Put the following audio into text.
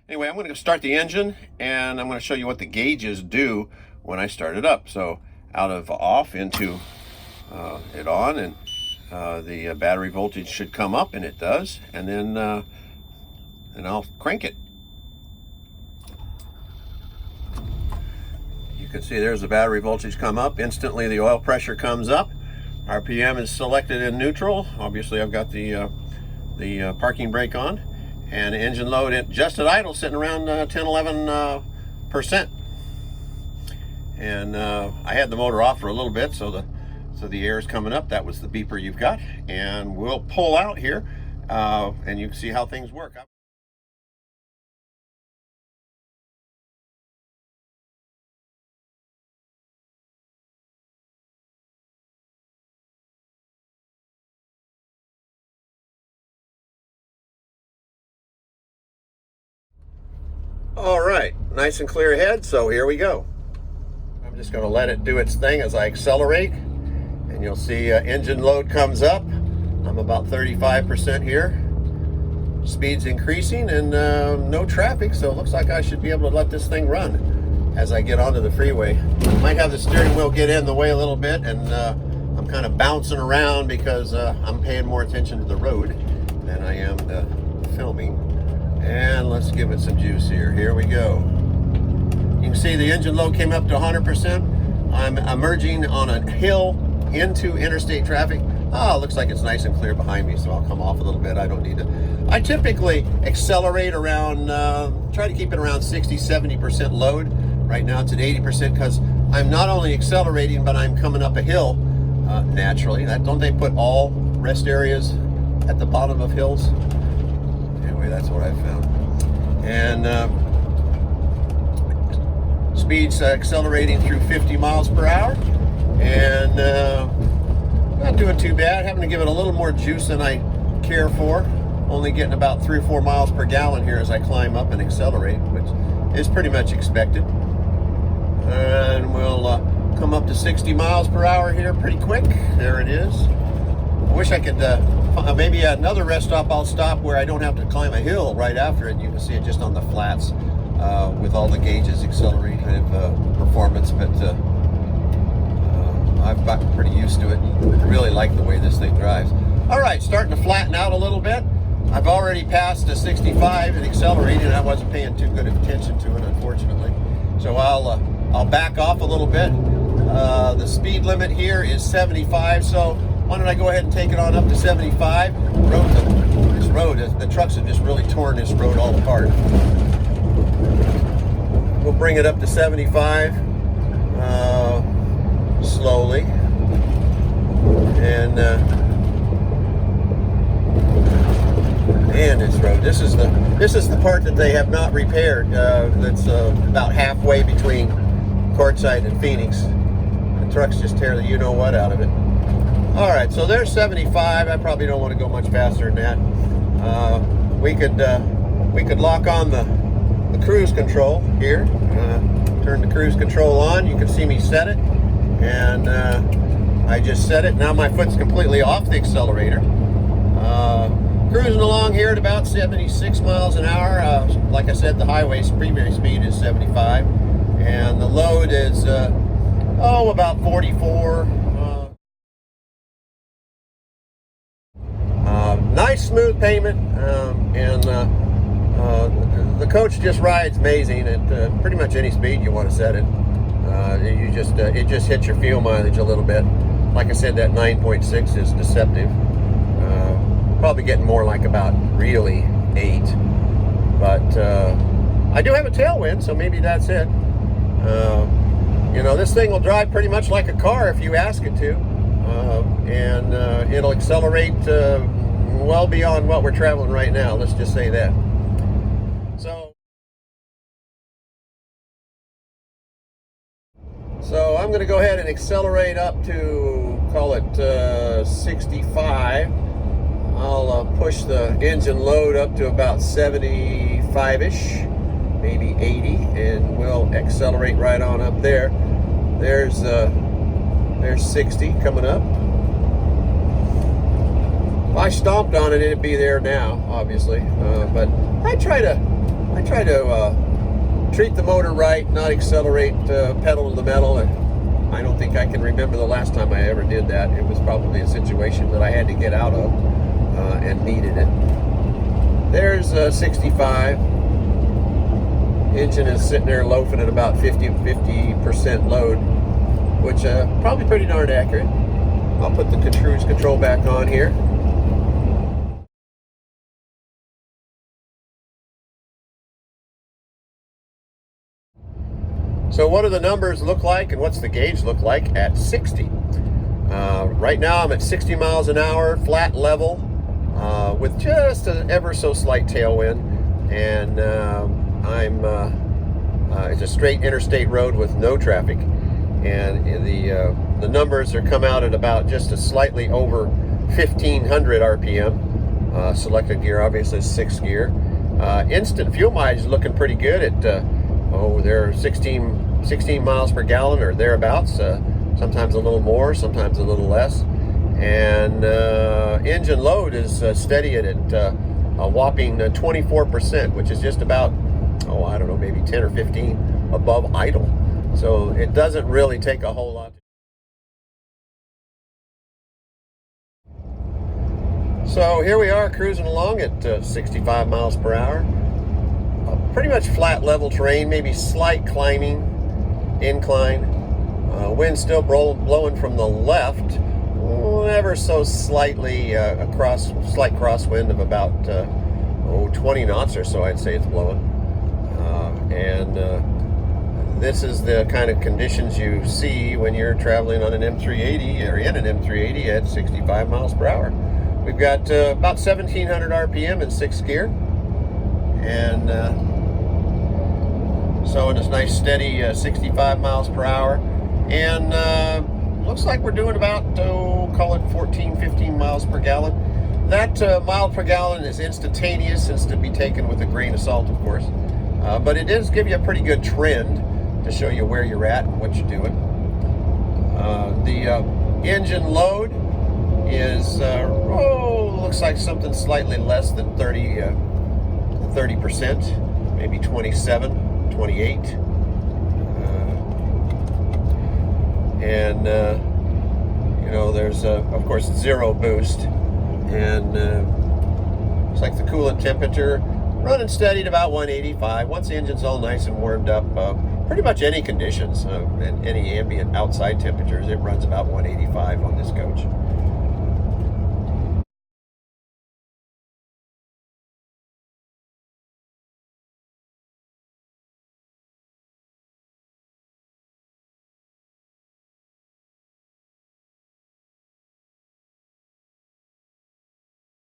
Anyway, I'm going to start the engine, and I'm going to show you what the gauges do when I start it up. So out of off into it on, and the battery voltage should come up, and it does. And then I'll crank it. You can see there's the battery voltage come up. Instantly the oil pressure comes up. RPM is selected in neutral. Obviously I've got the parking brake on. And engine load just at idle sitting around 10-11%. And I had the motor off for a little bit, so the air is coming up. That was the beeper you've got. And we'll pull out here, and you can see how things work. All right, nice and clear ahead, so here we go. I'm just going to let it do its thing as I accelerate, and you'll see engine load comes up. I'm about 35% here. Speed's increasing, and no traffic, so it looks like I should be able to let this thing run as I get onto the freeway. Might have the steering wheel get in the way a little bit, and I'm kind of bouncing around because I'm paying more attention to the road than I am to filming. And let's give it some juice here. Here we go. You can see the engine load came up to 100%. I'm emerging on a hill into interstate traffic. Oh, looks like it's nice and clear behind me, so I'll come off a little bit. I don't need to. I typically accelerate around, try to keep it around 60-70% load. Right now it's at 80% because I'm not only accelerating, but I'm coming up a hill naturally. Don't they put all rest areas at the bottom of hills? Anyway, that's what I found. And speed's accelerating through 50 miles per hour, and not doing too bad. Having to give it a little more juice than I care for. Only getting about 3 or 4 miles per gallon here as I climb up and accelerate, which is pretty much expected. And we'll come up to 60 miles per hour here pretty quick. There it is. I wish I could maybe at another rest stop I'll stop where I don't have to climb a hill right after it. You can see it just on the flats with all the gauges accelerating performance, but I've gotten pretty used to it. I really like the way this thing drives. All right, starting to flatten out a little bit. I've already passed the 65 and accelerated. I wasn't paying too good attention to it, unfortunately. So I'll back off a little bit. The speed limit here is 75, so why don't I go ahead and take it on up to 75? The trucks have just really torn this road all apart. We'll bring it up to 75 slowly, and this road. This is the part that they have not repaired. That's about halfway between Quartzsite and Phoenix. The trucks just tear the you-know-what out of it. All right, so there's 75. I probably don't want to go much faster than that. We could lock on the cruise control here. Turn the cruise control on. You can see me set it, and I just set it. Now my foot's completely off the accelerator. Cruising along here at about 76 miles an hour. Like I said, the highway's primary speed is 75, and the load is about 44. Nice smooth pavement, and the coach just rides amazing at pretty much any speed you want to set it. It just hits your fuel mileage a little bit. Like I said, that 9.6 is deceptive. Probably getting more like about really 8, but I do have a tailwind, so maybe that's it. You know, this thing will drive pretty much like a car if you ask it to, and it'll accelerate well beyond what we're traveling right now. Let's just say that. So I'm going to go ahead and accelerate up to, call it 65. I'll push the engine load up to about 75-ish, maybe 80, and we'll accelerate right on up there. There's 60 coming up. If I stomped on it, it'd be there now, obviously. But I try to I try to treat the motor right, not accelerate pedal to the metal. I don't think I can remember the last time I ever did that. It was probably a situation that I had to get out of and needed it. There's 65. Engine is sitting there loafing at about 50% load, which probably pretty darn accurate. I'll put the cruise control back on here. So what do the numbers look like and what's the gauge look like at 60? Right now I'm at 60 miles an hour, flat level, with just an ever so slight tailwind, and it's a straight interstate road with no traffic, and the numbers are come out at about just a slightly over 1500 RPM. Selected gear obviously is 6th gear. Instant fuel mileage is looking pretty good at they're 16 miles per gallon or thereabouts. Sometimes a little more, sometimes a little less. And engine load is steady at a whopping 24%, which is just about, I don't know, maybe 10 or 15 above idle. So it doesn't really take a whole lot. So here we are cruising along at 65 miles per hour. Pretty much flat level terrain, maybe slight climbing, incline. Wind still blowing from the left, ever so slightly slight crosswind of about 20 knots or so, I'd say it's blowing. This is the kind of conditions you see when you're traveling on an M380 or in an M380 at 65 miles per hour. We've got about 1700 RPM in 6th gear, and so it's nice steady 65 miles per hour, and looks like we're doing about call it 14-15 miles per gallon. That mile per gallon is instantaneous, it's to be taken with a grain of salt, of course, but it does give you a pretty good trend to show you where you're at and what you're doing. The engine load is looks like something slightly less than 30%, maybe 27, 28. There's of course zero boost, and looks like the coolant temperature running steady at about 185. Once the engine's all nice and warmed up, pretty much any conditions and any ambient outside temperatures, it runs about 185 on this coach.